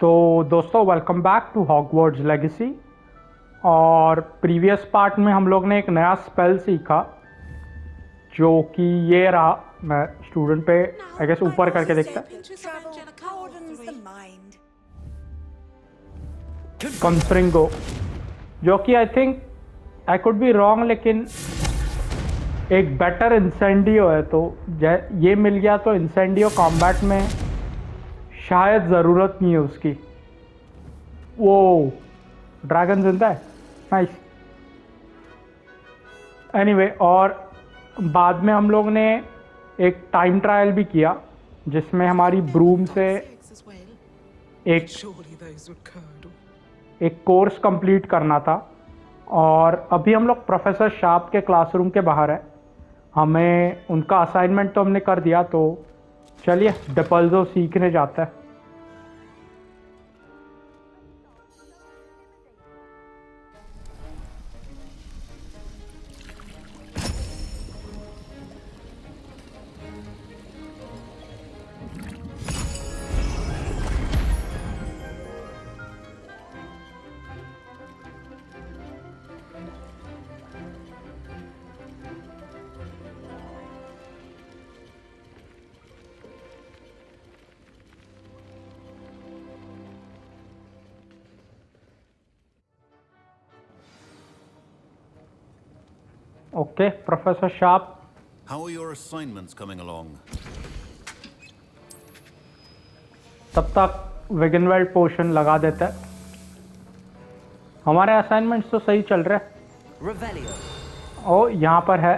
तो दोस्तों welcome back to Hogwarts Legacy. और प्रीवियस पार्ट में हम लोग ने एक नया स्पेल सीखा जो कि ये रहा। मैं स्टूडेंट पे आई गेस ऊपर करके देखता है। कॉन्फ्रिंगो, जो कि I think I could be wrong, लेकिन एक बेटर इंसेंडियो है। तो ये मिल गया तो इंसेंडियो कॉम्बैट में शायद ज़रूरत नहीं है उसकी। वो ड्रैगन जिंदा है, नाइस। एनीवे, और बाद में हम लोग ने एक टाइम ट्रायल भी किया जिसमें हमारी ब्रूम से एक कोर्स कंप्लीट करना था। और अभी हम लोग प्रोफेसर शार्प के क्लासरूम के बाहर है। हमें उनका असाइनमेंट तो हमने कर दिया, तो चलिए डिपल्जो सीखने जाता है। Okay professor sharp, How are your assignments coming along? तब तक विगनवेल्ड पोशन लगा देता है। हमारे असाइनमेंट्स तो सही चल रहे हैं। ओ यहाँ पर है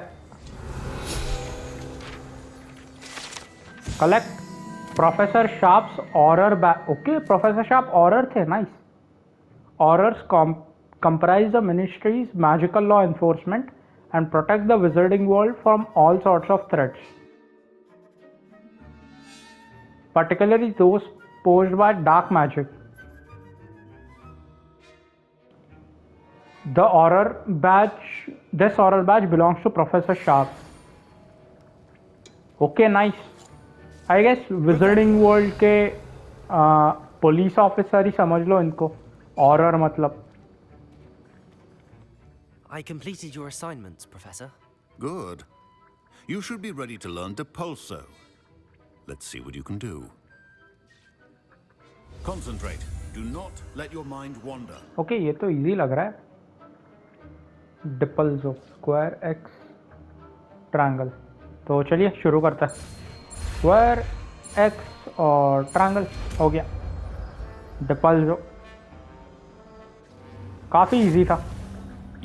collect professor Sharp's auror bag. Okay professor Sharp auror थे, nice. Aurors comprise the ministry's magical law enforcement and protect the wizarding world from all sorts of threats, particularly those posed by dark magic. This Auror badge belongs to Professor Sharp. Okay, nice. I guess wizarding world के police officer ही समझ लो इनको। Auror मतलब। I completed your assignments, Professor. Good. You should be ready to learn Depulso. Let's see what you can do. Concentrate. Do not let your mind wander. Okay, ये तो easy लग रहा है। डिपल्सो square x triangle. तो चलिए शुरू करते हैं। स्क्वायर एक्स और ट्रायंगल हो गया। डिपल्सो काफ़ी इजी था।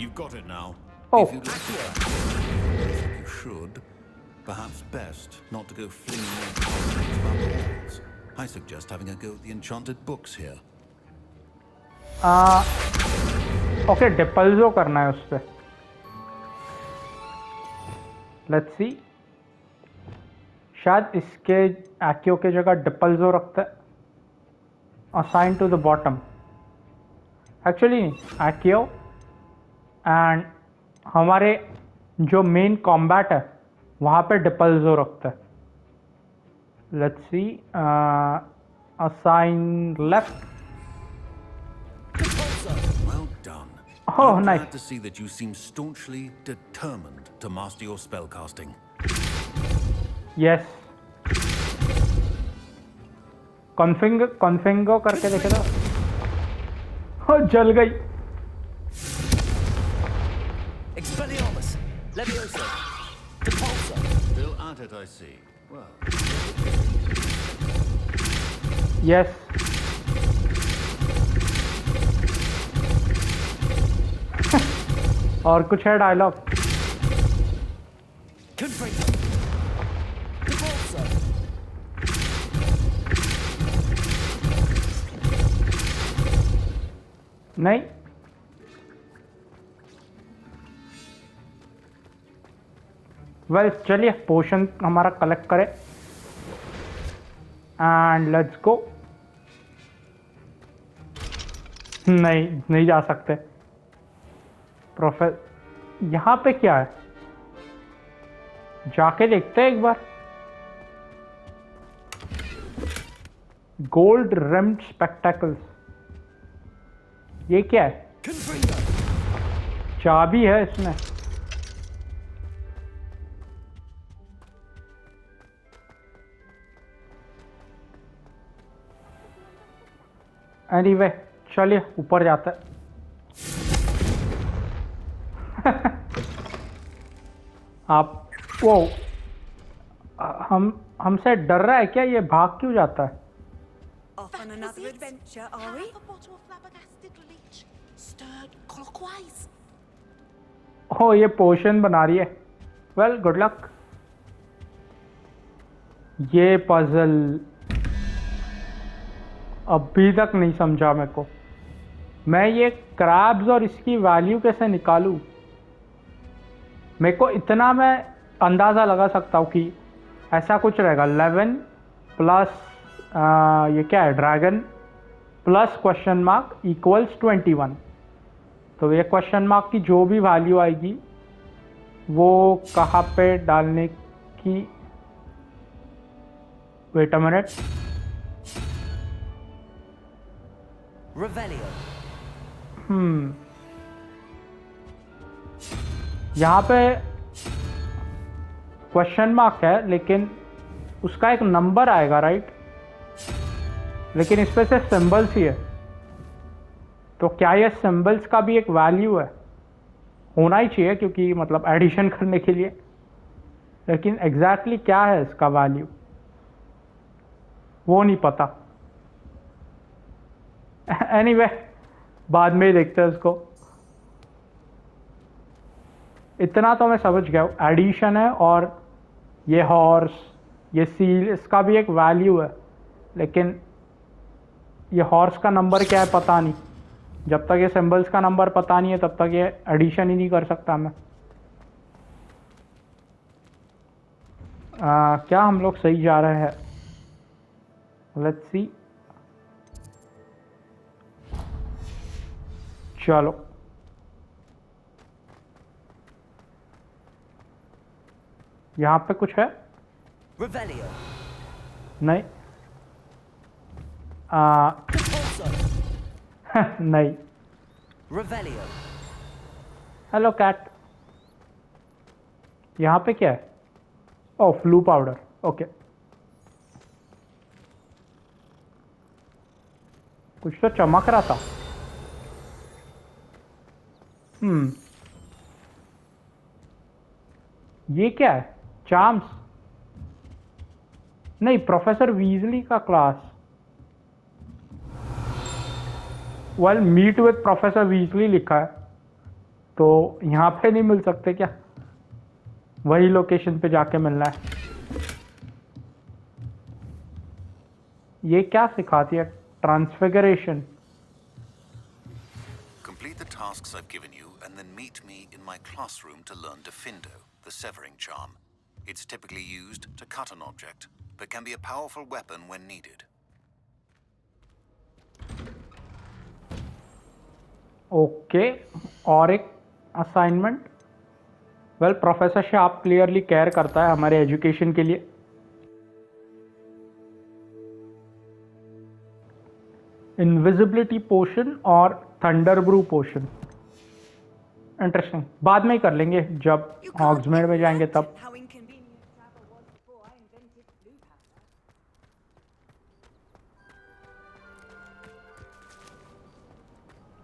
You've got it now. Oh. If you'd like to, you should. Perhaps best not to go flinging your comments about the walls. I suggest having a go at the enchanted books here. Okay Depulso करना है उस पर। Let's see, शायद इसके एक्यो के जगह Depulso रखता है। Assign to the bottom, actually एक्यो एंड हमारे जो मेन कॉम्बैट है वहाँ पे डिपल्सो रखता है। Let's see, assign left. Well done. Oh, I'm nice. glad to see that you seem staunchly determined to master your spellcasting. Yes, Confringo करके देखे तो हो, जल गई। Expelliarmus, Leviosa, Depulso. Still at it, I see. Well, yes, और कुछ है dialogue? Confringo. Depulso. नहीं, वेल चलिए पोशन हमारा कलेक्ट करें एंड लेट्स गो। नहीं जा सकते। यहाँ पे क्या है, जाके देखते हैं एक बार। गोल्ड रिम्ड स्पेक्टेकल्स, ये क्या है? Confringo. चाबी है इसमें। एनीवे चलिए ऊपर जाते हैं। आप वो हमसे डर रहा है क्या? ये भाग क्यों जाता है? Off on another adventure, are we? Have a bottle of flabbergasted leech, stirred clockwise. ओ ये पोशन बना रही है। Well good luck. ये पजल अभी तक नहीं समझा मेरे को। मैं ये क्रैब्स और इसकी वैल्यू कैसे निकालूं? मेरे को इतना मैं अंदाज़ा लगा सकता हूँ कि ऐसा कुछ रहेगा 11 प्लस ये क्या है, dragon plus question mark equals 21। तो ये क्वेश्चन मार्क की जो भी वैल्यू आएगी वो कहाँ पे डालने की? Wait a minute. Revelio. यहाँ पे क्वेश्चन मार्क है लेकिन उसका एक नंबर आएगा, राइट? लेकिन इस पे से सिंबल्स ही है, तो क्या ये सिंबल्स का भी एक वैल्यू है? होना ही चाहिए क्योंकि मतलब एडिशन करने के लिए। लेकिन एग्जैक्टली क्या है इसका वैल्यू वो नहीं पता। एनीवे बाद में ही देखते हैं उसको। इतना तो मैं समझ गया हूँ, एडिशन है और ये हॉर्स, ये सील, इसका भी एक वैल्यू है। लेकिन ये हॉर्स का नंबर क्या है पता नहीं। जब तक ये सिंबल्स का नंबर पता नहीं है तब तक ये एडिशन ही नहीं कर सकता मैं। क्या हम लोग सही जा रहे हैं? लेट्स सी। चलो यहाँ पे कुछ है? Revelio. नहीं। Repulso. नहीं। Revelio. Hello cat. यहाँ पे क्या है? Oh Floo powder, okay. कुछ तो चमक रहा था। ये क्या है? चार्म्स? नहीं, प्रोफेसर वीजली का class. Well meet with professor Weasley लिखा है, तो यहाँ पे नहीं मिल सकते क्या? वही लोकेशन पे जाके मिलना है। ये क्या सिखाती है? Transfiguration. Complete the tasks I've given you and then meet me in my classroom to learn Defindo, the severing charm. It's typically used to cut an object, but can be a powerful weapon when needed. Okay, और एक assignment. Well professor sharp clearly care करता है हमारे education के लिए। Invisibility potion और thunder Bru पोशन। Interesting, बाद में ही कर लेंगे जब You can't हॉग्समेड में जाएंगे imagine तब। how inconvenient travel was before I invented blue powder.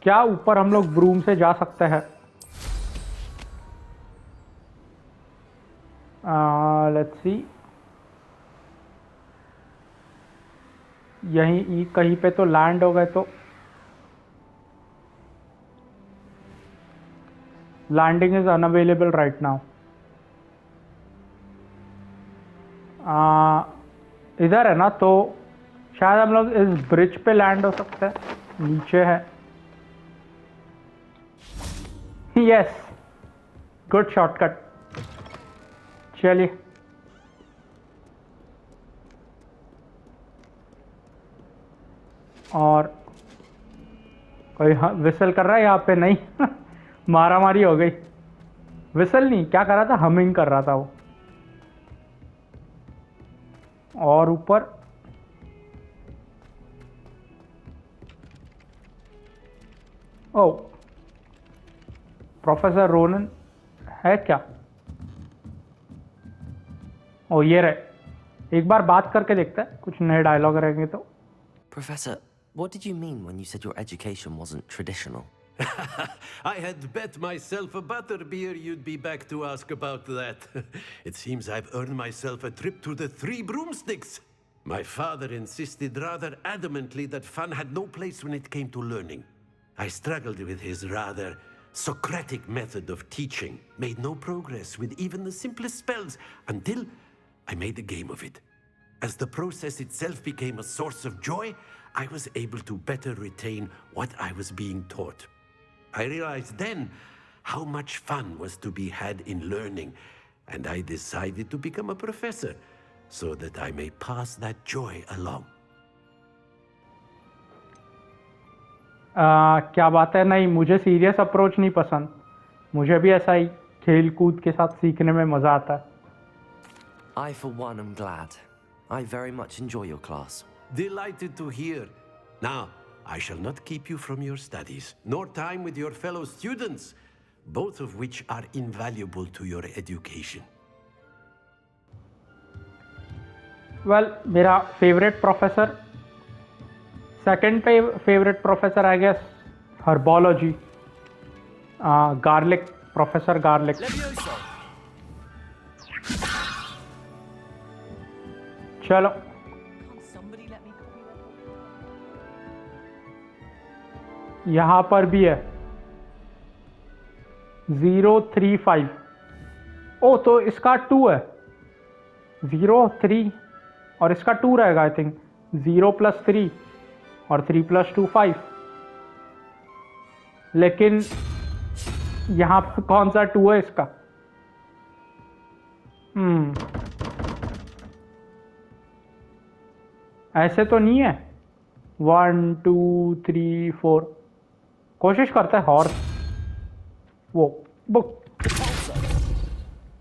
क्या ऊपर हम लोग ब्रूम से जा सकते हैं? Let's see. यहीं कहीं पे तो लैंड हो गए, तो landing is unavailable right now. इधर है ना, तो शायद हम लोग इस ब्रिज पे लैंड हो सकते हैं। नीचे है। Yes, good shortcut. चलिए और कोई विसल कर रहा है यहाँ पे? नहीं। मारा मारी हो गई। विसल नहीं, क्या कर रहा था? हमिंग कर रहा था वो। और ऊपर ओ प्रोफेसर रोनन है क्या? ओ ये रहे, एक बार बात करके देखते हैं, कुछ नए डायलॉग रहेंगे तो। Professor, what did you mean when you said your education wasn't traditional? I had bet myself a butterbeer you'd be back to ask about that. It seems I've earned myself a trip to the Three Broomsticks. My father insisted rather adamantly that fun had no place when it came to learning. I struggled with his rather Socratic method of teaching, made no progress with even the simplest spells until I made a game of it. As the process itself became a source of joy, I was able to better retain what I was being taught. I realized then how much fun was to be had in learning, and I decided to become a professor so that I may pass that joy along. क्या बात है, नहीं मुझे serious approach नहीं पसंद, मुझे भी ऐसा ही खेल कूद के साथ सीखने में मज़ा आता है। I, for one, am glad. I very much enjoy your class. Delighted to hear. Now, I shall not keep you from your studies, nor time with your fellow students, both of which are invaluable to your education. Well, मेरा favourite professor, second favourite professor I guess herbology, Garlick, professor Garlick. Levioso. चलो Can't somebody let me copy that? यहाँ पर भी है 035। ओ तो इसका 2 है, 0 3 और इसका 2 रहेगा आई थिंक, 0 + 3 और 3 + 2 5। लेकिन यहाँ पर कौन सा 2 है इसका? ऐसे तो नहीं है। 1 2 3 4 कोशिश करता है हॉर्स, वो बुक।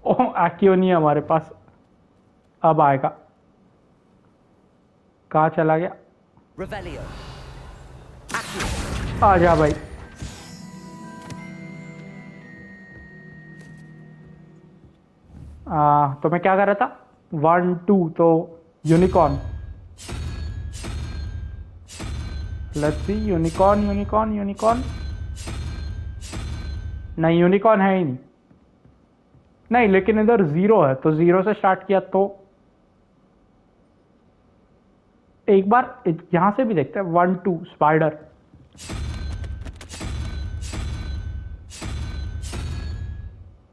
ओह एक्यो नहीं है हमारे पास, अब आएगा। कहाँ चला गया? Revelio. आ जा भाई। तो मैं क्या कर रहा था? 1 2 तो unicorn. Let's see, unicorn unicorn unicorn, नहीं यूनिकॉर्न है ही नहीं। नहीं लेकिन इधर 0 है, तो 0 से स्टार्ट किया तो एक बार यहां से भी देखते हैं। 1 2 स्पाइडर,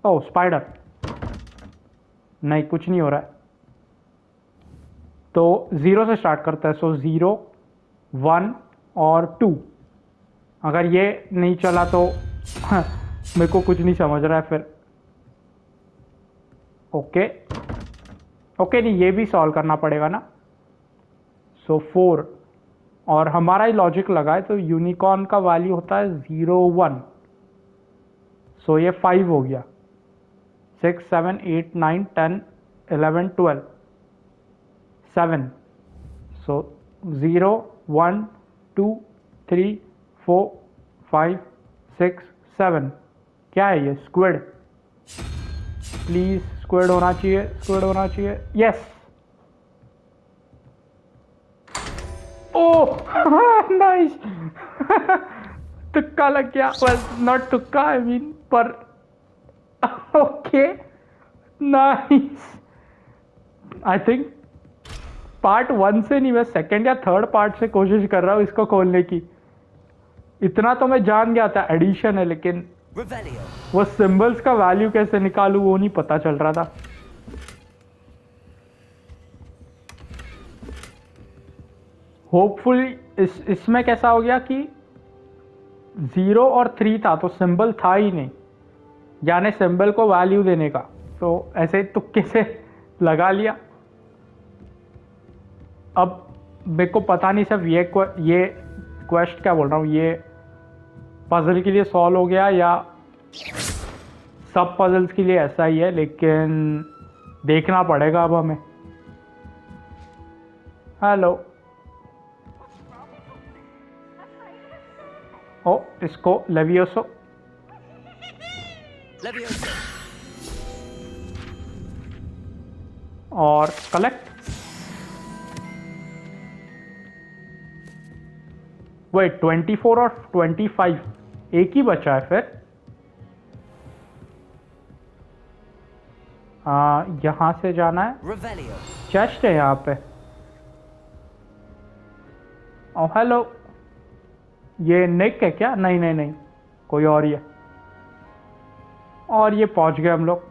ओह स्पाइडर, नहीं कुछ नहीं हो रहा है, तो 0 से स्टार्ट करता है। सो 0 1 और 2। अगर ये नहीं चला तो मेरे को कुछ नहीं समझ रहा है फिर। ओके ओके, नहीं ये भी सॉल्व करना पड़ेगा ना। सो 4 और हमारा ही लॉजिक लगा है, तो यूनिकॉर्न का वैल्यू होता है 0 1। सो ये 5 हो गया। 6 7 8 9 10 11 12 7। सो 0 1 2 3 4 5 6 7। क्या है ये? स्क्विड। प्लीज स्क्विड होना चाहिए, स्क्विड होना चाहिए। यस। Oh nice. तुक्का लग गया। वेल नॉट तुक्का, आई मीन, पर okay nice. I think part 1 से नहीं, मैं सेकंड या थर्ड पार्ट से कोशिश कर रहा हूँ इसको खोलने की। इतना तो मैं जान गया था एडिशन है, लेकिन Revelio. वो सिंबल्स का वैल्यू कैसे निकालूं वो नहीं पता चल रहा था। होपफुली इसमें कैसा हो गया कि 0 और 3 था तो सिंबल था ही नहीं, यानी सिंबल को वैल्यू देने का, तो ऐसे तुक्के से लगा लिया। अब मेरे को पता नहीं सिर्फ ये क्वेस्ट क्या बोल रहा हूँ, ये पजल के लिए सॉल्व हो गया या सब पजल्स के लिए ऐसा ही है, लेकिन देखना पड़ेगा अब हमें। हेलो। ओ इसको लेवियोसो Levioso. और कलेक्ट। वेट 24 और 25 एक ही बचा है फिर। यहाँ से जाना है, Revelio. चेस्ट है यहाँ पे। ओ हेलो, ये निक है क्या? नहीं नहीं नहीं, कोई और ही है। और ये पहुंच गए हम लोग।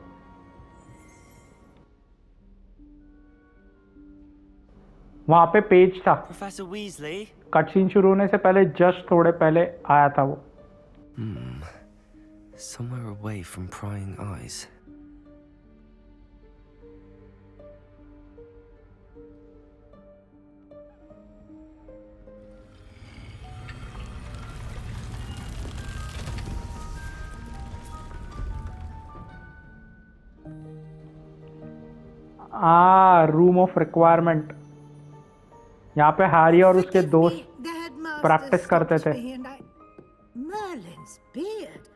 वहां पे पेज था, Professor Weasley? कटसीन शुरू होने से पहले जस्ट थोड़े पहले आया था वो। Somewhere away from prying eyes. Room of requirement. यहाँ पे हैरी और उसके Forgive me, दोस्त the headmaster practice करते stopped थे। me and Merlin's beard.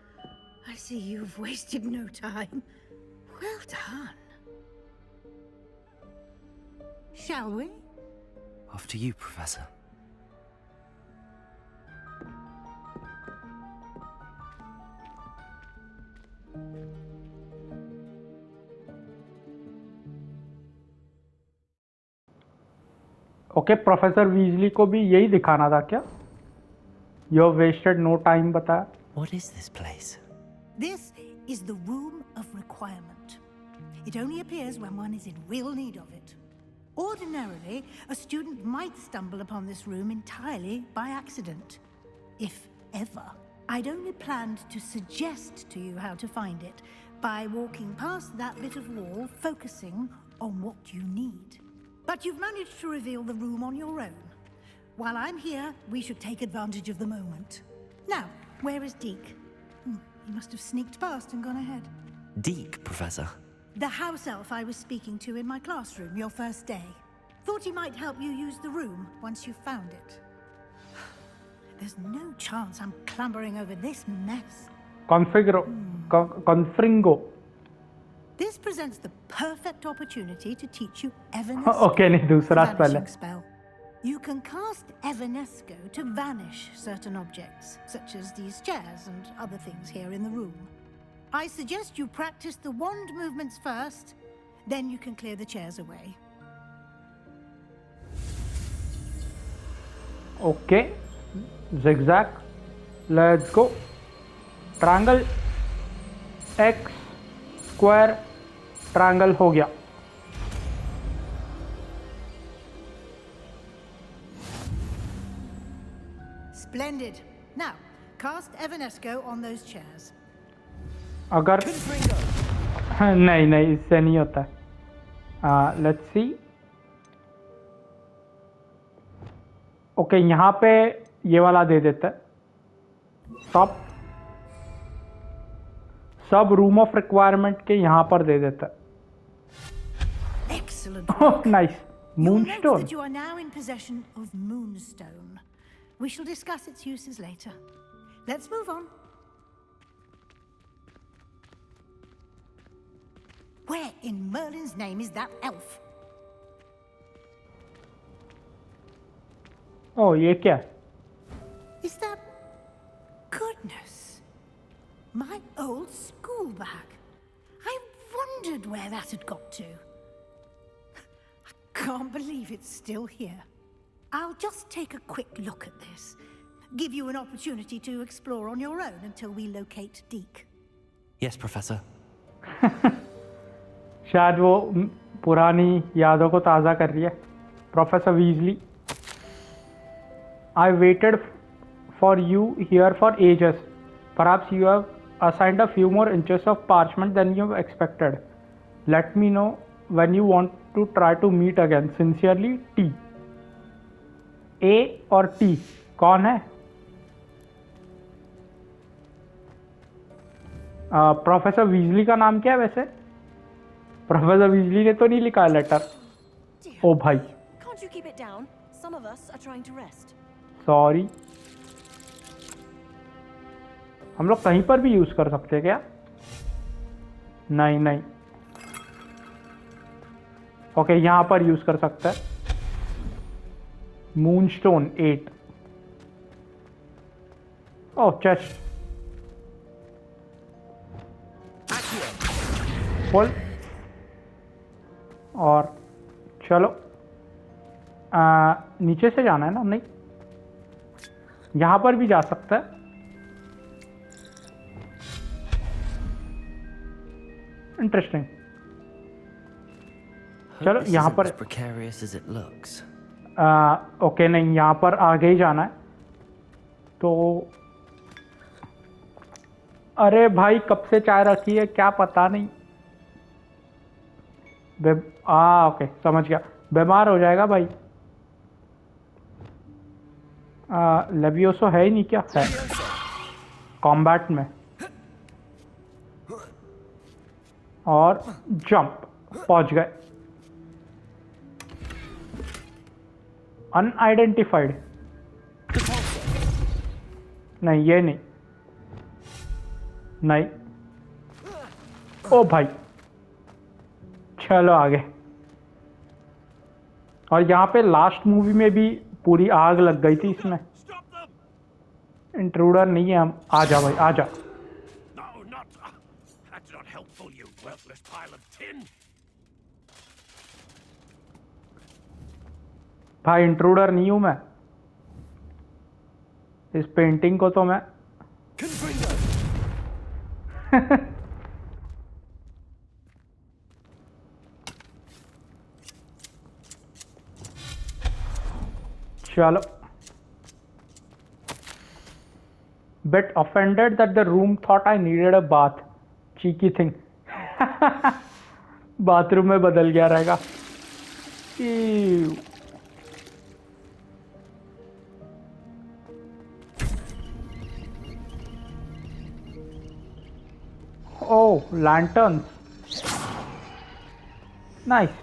I see you've wasted no time. Well done. Shall we? After you, Professor. Okay, professor Weasley को भी यही दिखाना था क्या? यू वेस्टेड नो टाइम बताया। What is this place? This is the room of requirement. It only appears when one is in real need of it. Ordinarily, a student might stumble upon this room entirely by accident. If ever. I'd only planned to suggest to you how to find it by walking past that bit of wall, focusing on what you need. But you've managed to reveal the room on your own. While I'm here, we should take advantage of the moment. Now, where is Deke? He must have sneaked past and gone ahead. Deke, Professor. The house elf I was speaking to in my classroom your first day. Thought he might help you use the room once you found it. There's no chance I'm clambering over this mess. Confringo. This presents the perfect opportunity to teach you Evanesco. Okay, नहीं दूसरा the spell है। vanishing spell. You can cast Evanesco to vanish certain objects, such as these chairs and other things here in the room. I suggest you practice the wand movements first, then you can clear the chairs away. Okay, zigzag. Let's go. Triangle, X, square, triangle हो गया। Splendid. Now, cast Evanesco on those chairs. अगर नहीं नहीं इससे नहीं होता है। Let's see. Okay, यहाँ पे ये वाला दे देता है। सब रूम ऑफ रिक्वायरमेंट के यहाँ पर दे देता है। Excellent work. Nice. You'll note moonstone. that you are now in possession of Moonstone. We shall discuss its uses later. Let's move on. Where in Merlin's name is that elf? ओ ये क्या है? Is that... Goodness. My old school bag. I wondered where that had got to. I can't believe it's still here. I'll just take a quick look at this. Give you an opportunity to explore on your own until we locate Deke. Yes, Professor. शायद वो पुरानी यादों को ताज़ा कर रही है। Professor Weasley, I waited for you here for ages. Perhaps you have assigned a few more inches of parchment than you expected. Let me know when you want to try to meet again. Sincerely, T. A और T कौन है? Professor Weasley का नाम क्या है वैसे? Professor Weasley ने तो नहीं लिखा लेटर। ओ भाई, Can't you keep it down? Some of us are trying to rest. Sorry. हम लोग कहीं पर भी यूज कर सकते हैं क्या? नहीं नहीं। ओके, यहां पर यूज कर सकते हैं। मूनस्टोन 8। ओह, चेस्ट फुल। और चलो नीचे से जाना है ना? नहीं, यहां पर भी जा सकता है। इंटरेस्टिंग। चलो Hope this यहाँ isn't पर as precarious as it looks. Okay, नहीं, यहाँ पर आगे ही जाना है तो। अरे भाई, कब से चाय रखी है क्या पता नहीं। ओके, समझ गया। बीमार हो जाएगा भाई। लेवियोसो है ही नहीं क्या? है कॉम्बैट में। और जंप, पहुंच गए। अनआइडेंटिफाइड। नहीं, ये नहीं। नहीं। ओ भाई, चलो आगे। और यहाँ पे लास्ट मूवी में भी पूरी आग लग गई थी इसमें। इंट्रूडर नहीं है हम। आ जा भाई, आ जा। No, not. That's not helpful, you worthless pile of tin. भाई, इंट्रूडर नहीं हूं मैं। इस पेंटिंग को तो मैं चलो। Bit offended that the room thought I needed a bath. Cheeky thing. Bathroom में बदल गया रहेगा। Ew. Oh, lanterns. Nice.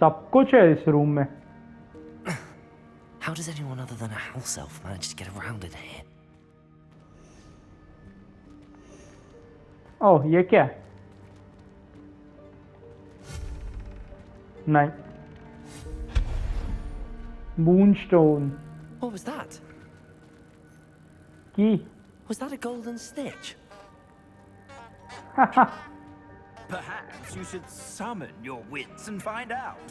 सब कुछ है इस रूम में। How does anyone other than a house elf manage to get around in here? ओह, ये क्या है? नहीं। Moonstone What was that? की। Was that a golden snitch? Perhaps you should summon your wits and find out.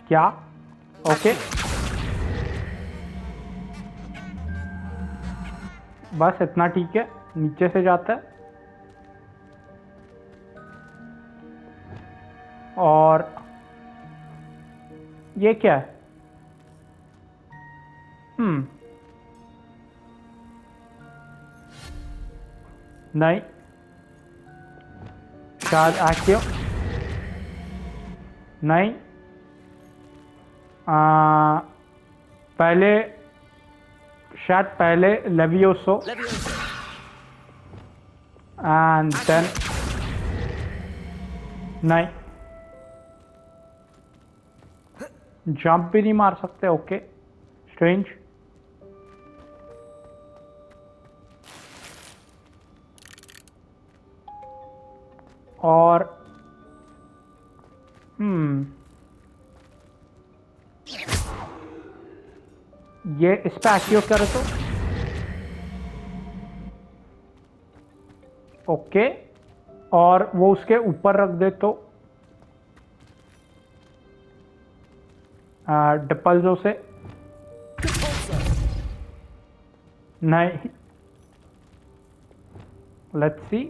क्या? Okay, बस इतना ठीक है। नीचे से जाता है और ये क्या है? नहीं, शायद एक्टिव नहीं। पहले, शायद पहले लेवियोसो एंड देन नहीं। जंप भी नहीं मार सकते। Okay, strange. और ये इस पे एक्टिव करे तो ओके, और वो उसके ऊपर रख दे तो डिपल्जो से नहीं। Let's see.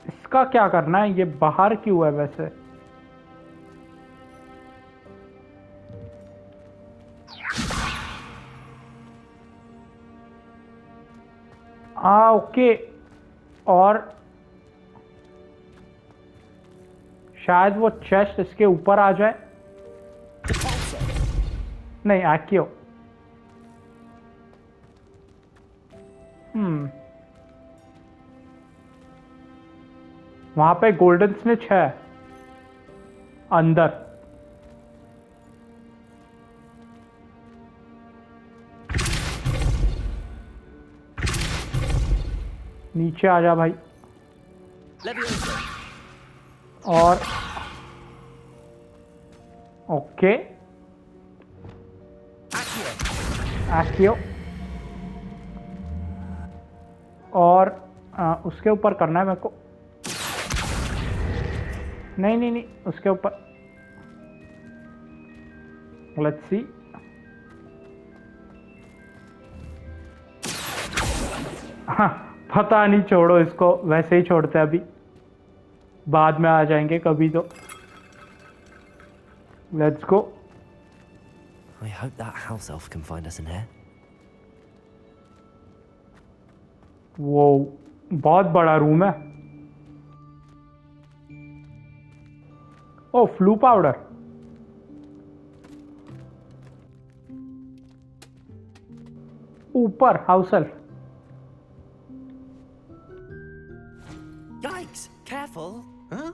इसका क्या करना है? ये बाहर क्यों है वैसे? ओके, और शायद वो चेस्ट इसके ऊपर आ जाए। नहीं, एक्यो। वहां पे गोल्डन स्निच है अंदर। नीचे आ जा भाई। Leviosa. और ओके Accio. एक्टिव। और उसके ऊपर करना है मेरे को। नहीं नहीं नहीं, उसके ऊपर। Let's see. हाँ, पता नहीं, छोड़ो इसको, वैसे ही छोड़ते हैं अभी, बाद में आ जाएंगे कभी तो। Let's go. I hope that house elf can find us in here. वो बहुत बड़ा रूम है। ओ, फ्लू पाउडर। ऊपर house elf. Yikes! Careful. Huh?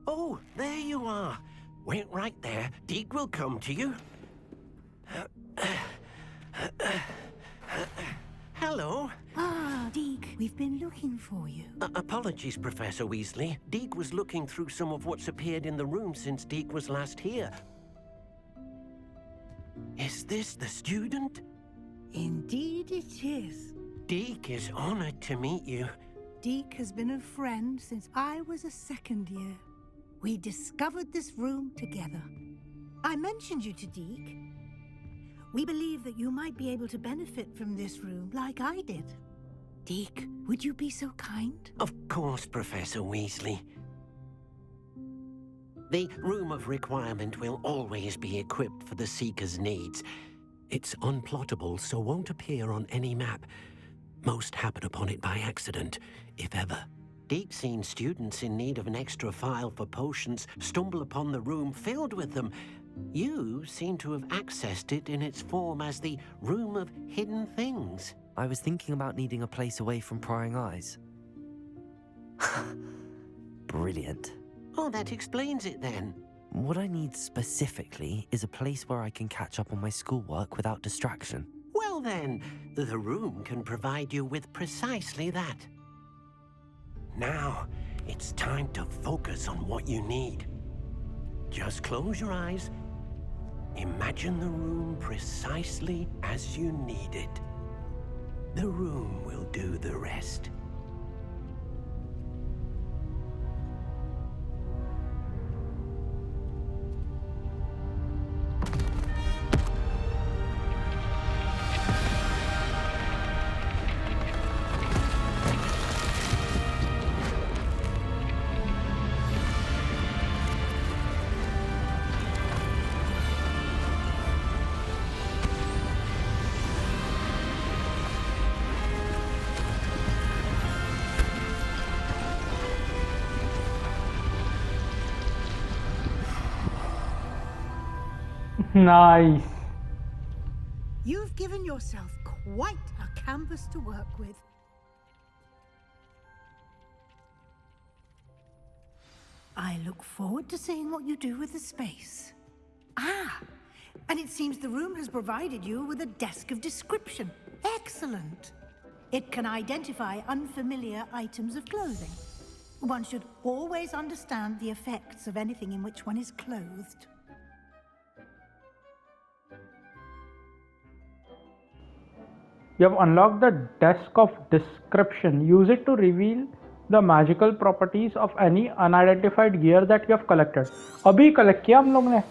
Oh, there you are. Wait right there. Deke will come to you. Hello. Ah, Deke, we've been looking for you. Apologies, Professor Weasley. Deke was looking through some of what's appeared in the room since Deke was last here. Is this the student? Indeed it is. Deke is honored to meet you. Deke has been a friend since I was a second year. We discovered this room together. I mentioned you to Deke. We believe that you might be able to benefit from this room like I did. Deke, would you be so kind? Of course, Professor Weasley. The Room of Requirement will always be equipped for the Seeker's needs. It's unplottable, so won't appear on any map. Most happen upon it by accident, if ever. Deke's seen students in need of an extra file for potions stumble upon the room filled with them. You seem to have accessed it in its form as the Room of Hidden Things. I was thinking about needing a place away from prying eyes. Brilliant. Oh, that explains it then. What I need specifically is a place where I can catch up on my schoolwork without distraction. Well then, the room can provide you with precisely that. Now, it's time to focus on what you need. Just close your eyes. Imagine the room precisely as you need it. The room will do the rest. Nice. You've given yourself quite a canvas to work with. I look forward to seeing what you do with the space. Ah, and it seems the room has provided you with a desk of description. Excellent. It can identify unfamiliar items of clothing. One should always understand the effects of anything in which one is clothed. You have unlocked the desk of description. Use it to reveal the magical properties of any unidentified gear that you have collected. अभी collect किया हम लोग ने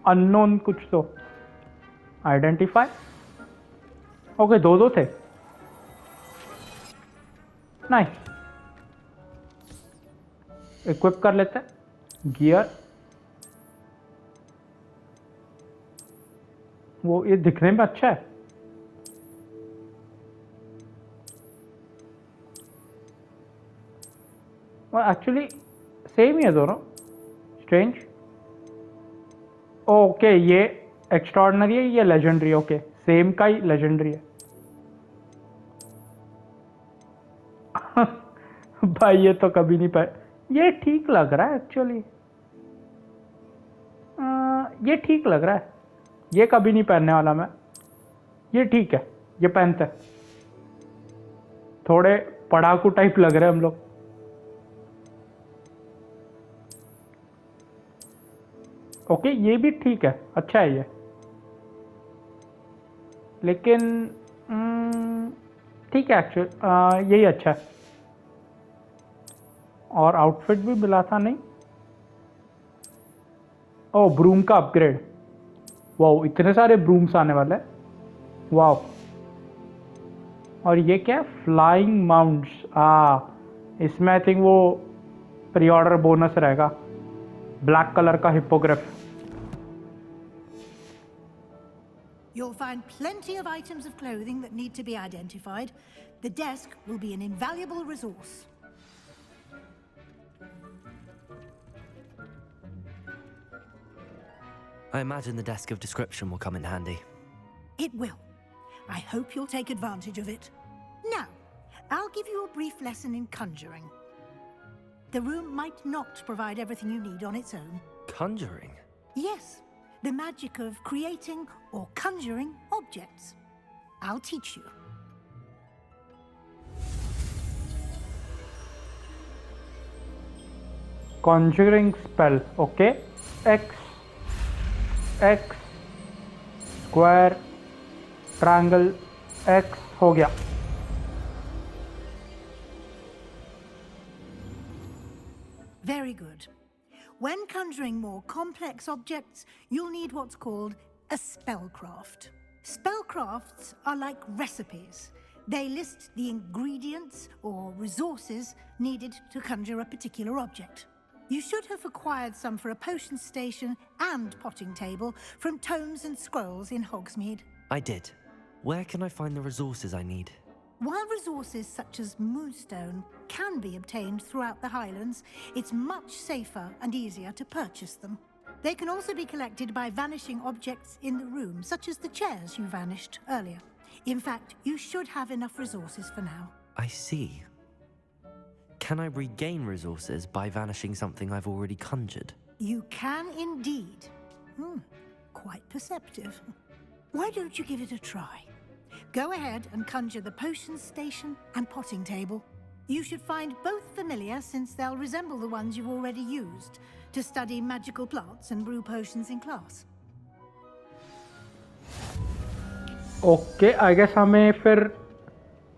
unknown कुछ तो identify. Okay, दो थे. Nice. Equip कर लेते हैं gear. वो ये दिखने में अच्छा है. एक्चुअली सेम ही है दोनों. स्ट्रेंज. ओके, ये एक्स्ट्राऑर्डिनरी है, ये लेजेंडरी. ओके, सेम का ही लेजेंडरी है. भाई ये तो कभी नहीं पहन, ये ठीक लग रहा है एक्चुअली, ये ठीक लग रहा है, ये कभी नहीं पहनने वाला मैं, ये ठीक है, ये पहनते हैं। थोड़े पढ़ाकू टाइप लग रहे हैं हम लोग। ओके ये भी ठीक है, अच्छा है ये, लेकिन ठीक है एक्चुअली, यही अच्छा है। और आउटफिट भी मिला था नहीं? ओ ब्रूम का अपग्रेड, वाओ इतने सारे ब्रूम्स आने वाले हैं, वाओ। और ये क्या है? फ्लाइंग माउंट्स, इसमें आई थिंक वो प्री ऑर्डर बोनस रहेगा, ब्लैक कलर का हिप्पोग्रिफ। You'll find plenty of items of clothing that need to be identified. The desk will be an invaluable resource. I imagine the desk of description will come in handy. It will. I hope you'll take advantage of it. Now, I'll give you a brief lesson in conjuring. The room might not provide everything you need on its own. Conjuring? Yes, the magic of creating or conjuring objects. I'll teach you. Conjuring spell, okay. X, square, triangle, X हो गया। Very good. When conjuring more complex objects, you'll need what's called a spellcraft. Spellcrafts are like recipes. They list the ingredients or resources needed to conjure a particular object. You should have acquired some for a potion station and potting table from tomes and scrolls in Hogsmeade. I did. Where can I find the resources I need? While resources such as moonstone can be obtained throughout the Highlands, it's much safer and easier to purchase them. They can also be collected by vanishing objects in the room, such as the chairs you vanished earlier. In fact, you should have enough resources for now. I see. Can I regain resources by vanishing something I've already conjured? You can indeed. Quite perceptive. Why don't you give it a try? Go ahead and conjure the potion station and potting table. You should find both familiar, since they'll resemble the ones you've already used to study magical plants and brew potions in class. Okay I guess हमें फिर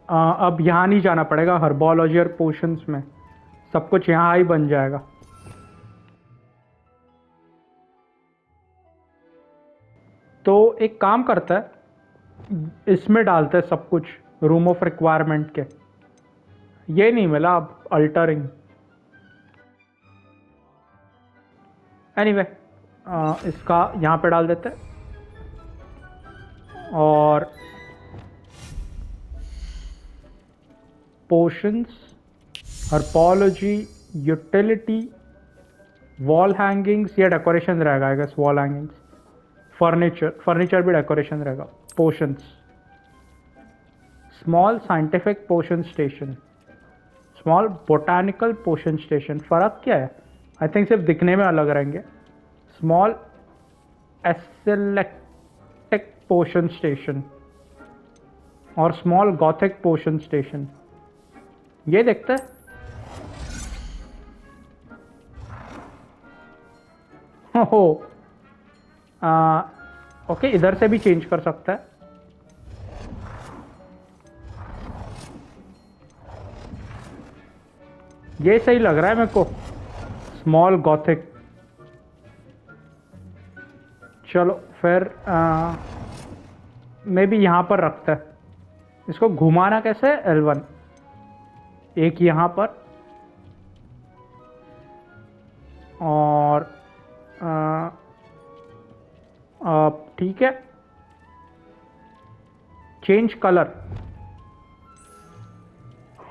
अब यहाँ नहीं जाना पड़ेगा, herbology और potions में सब कुछ यहाँ ही बन जाएगा। तो एक काम करता है, इसमें डालते हैं सब कुछ रूम ऑफ रिक्वायरमेंट के। ये नहीं मिला अब अल्टरिंग, एनीवे इसका यहाँ पे डाल देते हैं। और potions, herbology, utility, wall hangings, ये डेकोरेशन रहेगा I guess. Wall hangings, furniture भी डेकोरेशन रहेगा। Potions, small scientific potion station, small botanical potion station. फ़र्क क्या है? आई थिंक सिर्फ दिखने में अलग रहेंगे। स्मॉल एसेलेक्टिक पोशन स्टेशन और स्मॉल गॉथिक पोशन स्टेशन। ये देखते हैं। हो ओके, इधर से भी चेंज कर सकता है। ये सही लग रहा है मेरे को, स्मॉल गॉथिक। चलो फिर मे भी यहाँ पर रखता है। इसको घुमाना कैसे है? L1, एक यहाँ पर और ठीक है। Change colour,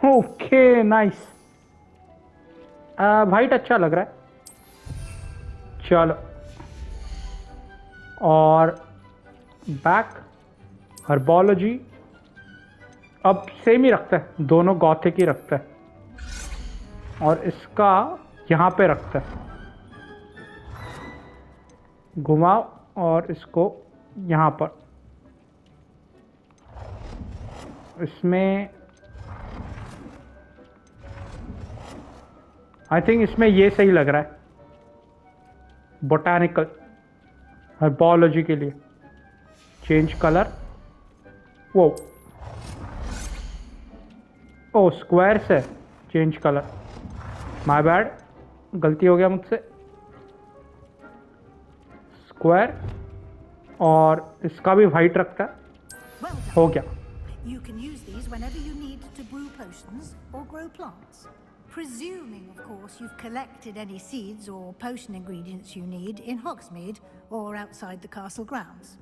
okay nice. White अच्छा लग रहा है। चलो, और बैक हर्बोलॉजी अब सेम ही रखता है, दोनों गॉथिक ही रखता है। और इसका यहाँ पे रखते हैं, घुमाओ और इसको यहाँ पर। इसमें आई थिंक इसमें ये सही लग रहा है, बोटानिकल हर्बोलॉजी के लिए। चेंज कलर, वो ओ स्क्वायर से चेंज कलर, माय बैड, गलती हो गया मुझसे। स्क्वायर और इसका भी वाइट रखता है, Well done. हो गया। You can use these whenever you need to brew potions or grow plants. Presuming, of course, you've collected any seeds or potion ingredients you need in Hogsmeade or outside the castle grounds.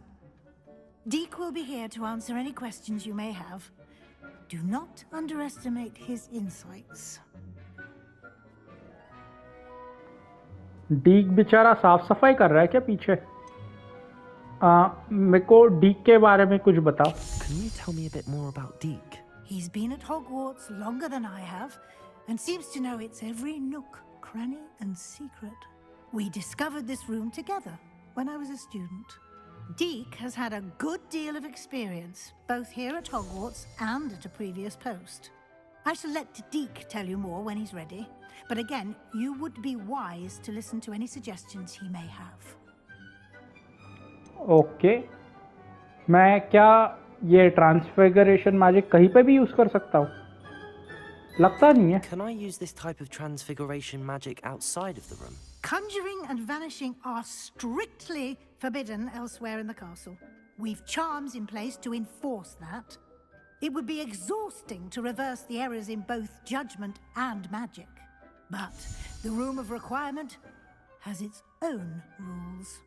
Deek will be here to answer any questions you may have. Do not underestimate his insights. डीक बेचारा साफ सफाई कर रहा है क्या पीछे? मेरे को डीक के बारे में कुछ बताओ। Can you tell me a bit more about Deke? He's been at Hogwarts longer than I have, and seems to know its every nook, cranny, and secret. We discovered this room together when I was a student. Deke has had a good deal of experience, both here at Hogwarts and at a previous post. I shall let Deke tell you more when he's ready, but again, you would be wise to listen to any suggestions he may have. Okay, मैं क्या ये transfiguration magic कहीं पे भी use कर सकता हूँ? लगता नहीं है। Can I use this type of transfiguration magic outside of the room? Conjuring and vanishing are strictly forbidden elsewhere in the castle. We've charms in place to enforce that. It would be exhausting to reverse the errors in both judgment and magic. But the Room of Requirement has its own rules.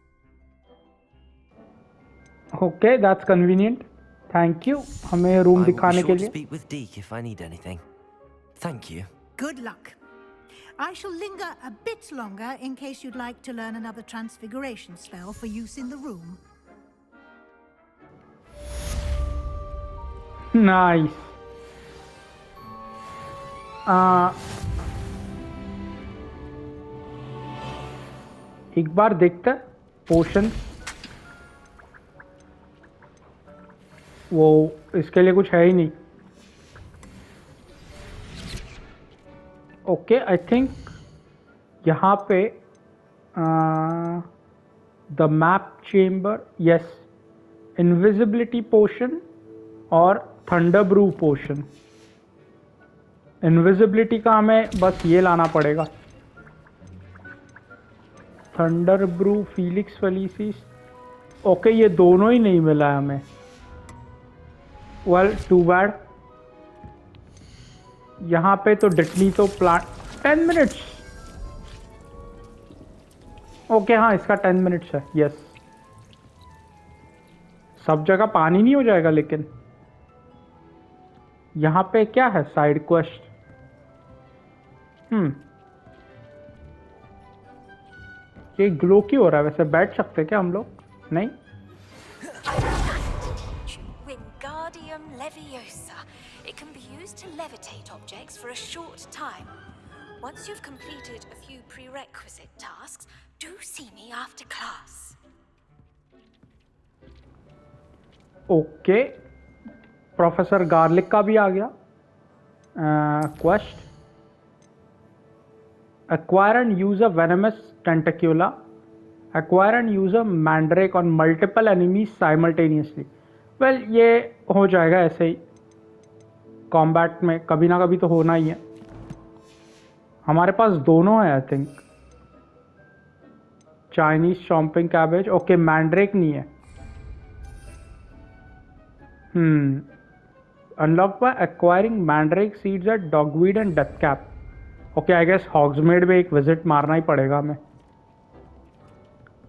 Okay, that's convenient, thank you हमें room I will be दिखाने के sure to लिए। speak with Deke if I need anything. Thank you. Good luck. I shall linger a bit longer in case you'd like to learn another transfiguration spell for use in the room. Nice. एक बार देखते हैं पोशन, वो इसके लिए कुछ है ही नहीं। Okay, आई think यहाँ पे the map chamber, yes, invisibility potion और थंडर ब्रू पोशन। इनविजिबिलिटी का हमें बस ये लाना पड़ेगा, thunder brew Felix Felicis. Okay, ये दोनों ही नहीं मिला है हमें। Well, too bad. यहाँ पे तो डिटनी तो प्लांट 10 मिनट्स। ओके, हाँ इसका 10 मिनट्स है, यस। सब जगह पानी नहीं हो जाएगा लेकिन। यहाँ पे क्या है, साइड क्वेस्ट। ये ग्लो क्यों हो रहा है? वैसे बैठ सकते क्या हम लोग? नहीं। Wingardium Leviosa. It can be used to levitate objects for a short time. Once you've completed a few prerequisite tasks, do see me after class. Okay, professor garlic का भी आ गया quest. Acquire and use a venomous tentacula. Acquire and use a mandrake on multiple enemies simultaneously. Well, ये हो जाएगा ऐसे ही, combat में कभी ना कभी तो होना ही है। हमारे पास दोनों है I think. Chinese chomping cabbage, okay, mandrake नहीं है। Unlock by acquiring mandrake seeds at Dogweed and Deathcap. Okay, I guess Hogsmeade में एक विजिट मारना ही पड़ेगा हमें।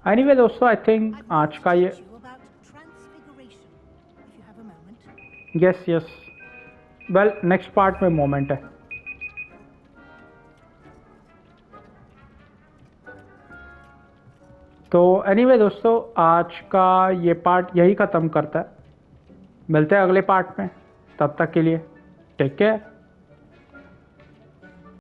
एनीवे दोस्तों, आई थिंक आज का ये, yes yes, well next part में मोमेंट है। तो एनीवे दोस्तों, आज का ये पार्ट यही ख़त्म करता है। मिलते हैं अगले पार्ट में, तब तक के लिए टेक केयर।